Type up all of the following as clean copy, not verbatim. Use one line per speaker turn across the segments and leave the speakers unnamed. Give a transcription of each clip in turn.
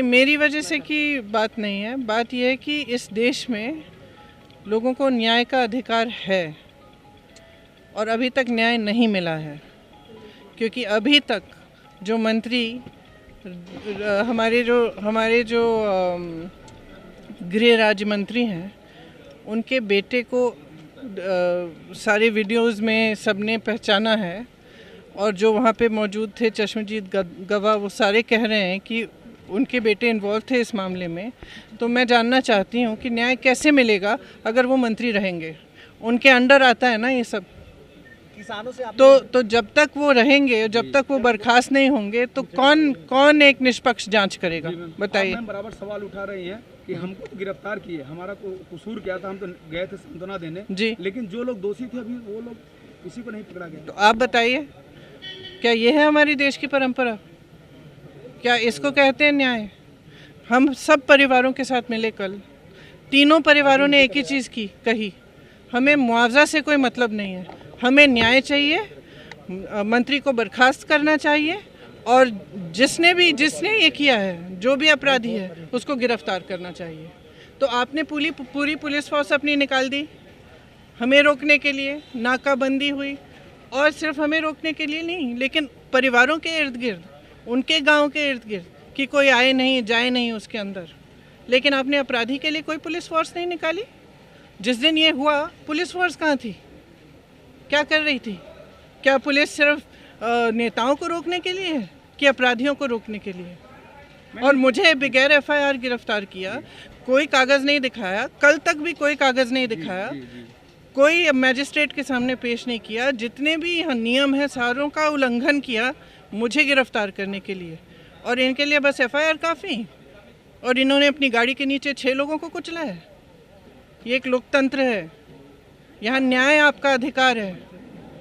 मेरी वजह से की बात नहीं है। बात यह है कि इस देश में लोगों को न्याय का अधिकार है और अभी तक न्याय नहीं मिला है, क्योंकि अभी तक जो मंत्री हमारे जो गृह राज्य मंत्री हैं, उनके बेटे को सारे वीडियोस में सबने पहचाना है और जो वहाँ पे मौजूद थे चश्मदीद गवाह, वो सारे कह रहे हैं कि उनके बेटे इन्वॉल्व थे इस मामले में। तो मैं जानना चाहती हूँ कि न्याय कैसे मिलेगा अगर वो मंत्री रहेंगे, उनके अंडर आता है ना ये सब।
किसानों से
तो जब तक वो रहेंगे, जब तक वो बर्खास्त नहीं होंगे, तो कौन एक निष्पक्ष जांच करेगा, बताइए।
हम बराबर सवाल उठा रहे हैं कि हमको गिरफ्तार किए, हमारा कसूर क्या था, हम तो गए थे सांत्वना देने
जी,
लेकिन जो लोग दोषी थे अभी वो लोग किसी को नहीं पकड़ा गया।
तो आप बताइए, क्या ये है हमारी देश की परंपरा? क्या इसको कहते हैं न्याय? हम सब परिवारों के साथ मिले कल, तीनों परिवारों ने एक ही चीज़ कही, हमें मुआवजा से कोई मतलब नहीं है, हमें न्याय चाहिए, मंत्री को बर्खास्त करना चाहिए और जिसने ये किया है, जो भी अपराधी है, उसको गिरफ्तार करना चाहिए। तो आपने पूरी पुलिस फोर्स अपनी निकाल दी हमें रोकने के लिए, नाकाबंदी हुई, और सिर्फ हमें रोकने के लिए नहीं, लेकिन परिवारों के इर्द गिर्द, उनके गांव के इर्द गिर्द, कि कोई आए नहीं जाए नहीं उसके अंदर। लेकिन आपने अपराधी के लिए कोई पुलिस फोर्स नहीं निकाली। जिस दिन ये हुआ, पुलिस फोर्स कहाँ थी, क्या कर रही थी? क्या पुलिस सिर्फ नेताओं को रोकने के लिए है कि अपराधियों को रोकने के लिए? और मुझे बगैर एफआईआर गिरफ्तार किया, कोई कागज़ नहीं दिखाया, कल तक भी कोई कागज़ नहीं दिखाया, कोई मैजिस्ट्रेट के सामने पेश नहीं किया, जितने भी यहाँ नियम हैं सारों का उल्लंघन किया मुझे गिरफ्तार करने के लिए, और इनके लिए बस एफआईआर काफ़ी। और इन्होंने अपनी गाड़ी के नीचे 6 लोगों को कुचला है। ये एक लोकतंत्र है, यहाँ न्याय आपका अधिकार है,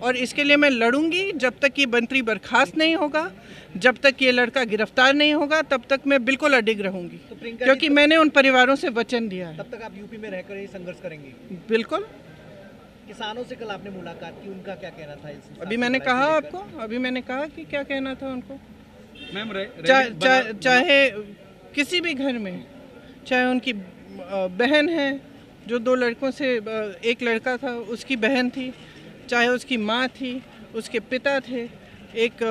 और इसके लिए मैं लड़ूंगी जब तक ये मंत्री बर्खास्त नहीं होगा, जब तक ये लड़का गिरफ्तार नहीं होगा, तब तक मैं बिल्कुल अडिग रहूंगी, क्योंकि मैंने उन परिवारों से वचन दिया है।
तब तक आप यूपी में रहकर ही संघर्ष करेंगे?
बिल्कुल।
किसानों से कल आपने मुलाकात की, उनका क्या कहना था इस?
अभी मैंने कहा आपको, अभी मैंने कहा कि क्या कहना था उनको।
मैम
चाहे किसी भी घर में, चाहे उनकी बहन है, जो 2 लड़कों से एक लड़का था, उसकी बहन थी, चाहे उसकी माँ थी, उसके पिता थे, एक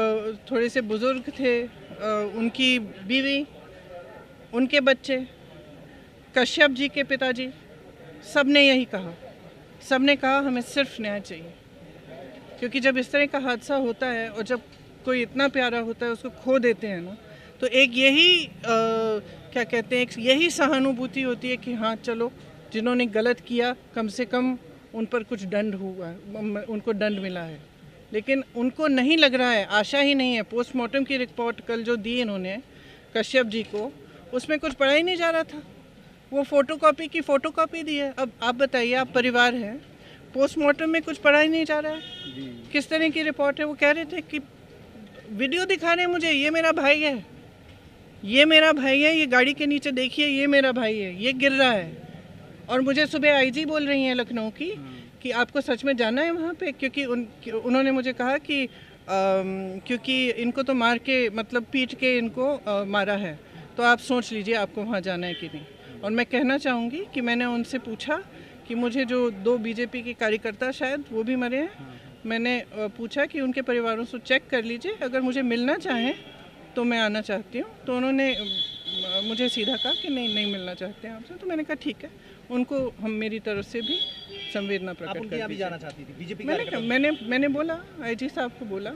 थोड़े से बुज़ुर्ग थे, उनकी बीवी, उनके बच्चे, कश्यप जी के पिताजी, सब ने यही कहा। सब ने कहा हमें सिर्फ न्याय चाहिए, क्योंकि जब इस तरह का हादसा होता है और जब कोई इतना प्यारा होता है उसको खो देते हैं ना, तो एक यही क्या कहते हैं, एक यही सहानुभूति होती है कि हाँ चलो, जिन्होंने गलत किया कम से कम उन पर कुछ दंड हुआ, उनको दंड मिला है। लेकिन उनको नहीं लग रहा है, आशा ही नहीं है। पोस्टमार्टम की रिपोर्ट कल जो दी इन्होंने कश्यप जी को, उसमें कुछ पढ़ा ही नहीं जा रहा था, वो फोटोकॉपी की फोटोकॉपी दी है। अब आप बताइए, आप परिवार हैं, पोस्टमार्टम में कुछ पढ़ा ही नहीं जा रहा है, किस तरह की रिपोर्ट है? वो कह रहे थे कि वीडियो दिखा रहे हैं मुझे, ये मेरा भाई है, ये मेरा भाई है, ये गाड़ी के नीचे देखिए, ये मेरा भाई है, ये गिर रहा है। और मुझे सुबह आईजी बोल रही हैं लखनऊ की कि आपको सच में जाना है वहाँ पे, क्योंकि उन्होंने मुझे कहा कि क्योंकि इनको तो मार के, मतलब पीट के इनको मारा है, तो आप सोच लीजिए आपको वहाँ जाना है कि नहीं। और मैं कहना चाहूँगी कि मैंने उनसे पूछा कि मुझे जो 2 बीजेपी के कार्यकर्ता, शायद वो भी मरे हैं, मैंने पूछा कि उनके परिवारों से चेक कर लीजिए, अगर मुझे मिलना चाहें तो मैं आना चाहती हूँ। तो उन्होंने मुझे सीधा कहा कि नहीं मिलना चाहते हैं आपसे। तो मैंने कहा ठीक है, उनको हम मेरी तरफ से भी संवेदना प्रकट कर दी।
भी जाना चाहती थी बीजेपी?
मैंने बोला, आईजी साहब को बोला,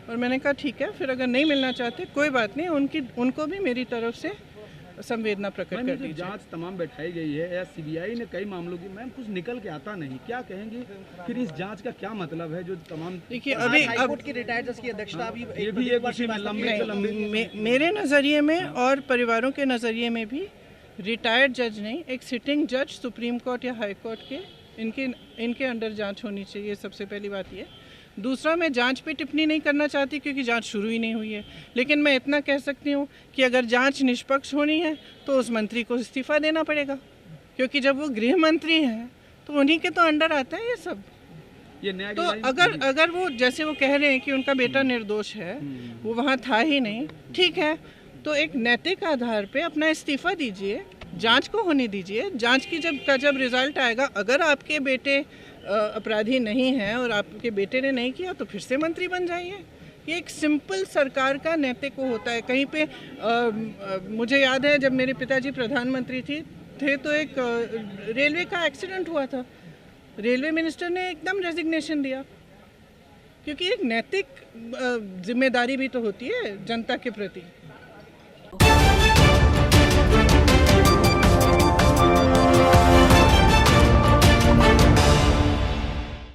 और मैंने कहा ठीक है, फिर अगर नहीं मिलना चाहते कोई बात नहीं, उनको भी मेरी तरफ से संवेदना प्रकट कर दी।
जांच तमाम बैठाई गई है या सीबीआई ने कई मामलों की, मैम कुछ निकल के आता नहीं, क्या कहेंगे फिर इस जांच का क्या मतलब है? जो तमाम,
देखिए अभी हाईकोर्ट की रिटायर्ड जज की अध्यक्षता भी
ये भी एक उसी में लंबे
मेरे नज़रिए में और परिवारों के नज़रिए में भी रिटायर्ड जज नहीं, एक सिटिंग जज सुप्रीम कोर्ट या हाई कोर्ट के, इनके अंडर जांच होनी चाहिए। सबसे पहली बात ये। दूसरा, मैं जांच पे टिप्पणी नहीं करना चाहती क्योंकि जांच शुरू ही नहीं हुई है, लेकिन मैं इतना कह सकती हूँ कि अगर जांच निष्पक्ष होनी है तो उस मंत्री को इस्तीफ़ा देना पड़ेगा, क्योंकि जब वो गृह मंत्री हैं तो उन्हीं के तो अंडर आता है ये सब। तो अगर वो, जैसे वो कह रहे हैं कि उनका बेटा निर्दोष है, वो वहाँ था ही नहीं, ठीक है, तो एक नैतिक आधार पे अपना इस्तीफा दीजिए, जांच को होने दीजिए। जांच की जब रिजल्ट आएगा, अगर आपके बेटे अपराधी नहीं हैं और आपके बेटे ने नहीं किया तो फिर से मंत्री बन जाइए। ये एक सिंपल सरकार का नैतिक वो होता है। कहीं पे मुझे याद है जब मेरे पिताजी प्रधानमंत्री थे तो एक रेलवे का एक्सीडेंट हुआ था, रेलवे मिनिस्टर ने एकदम रेजिग्नेशन दिया, क्योंकि एक नैतिक जिम्मेदारी भी तो होती है जनता के प्रति।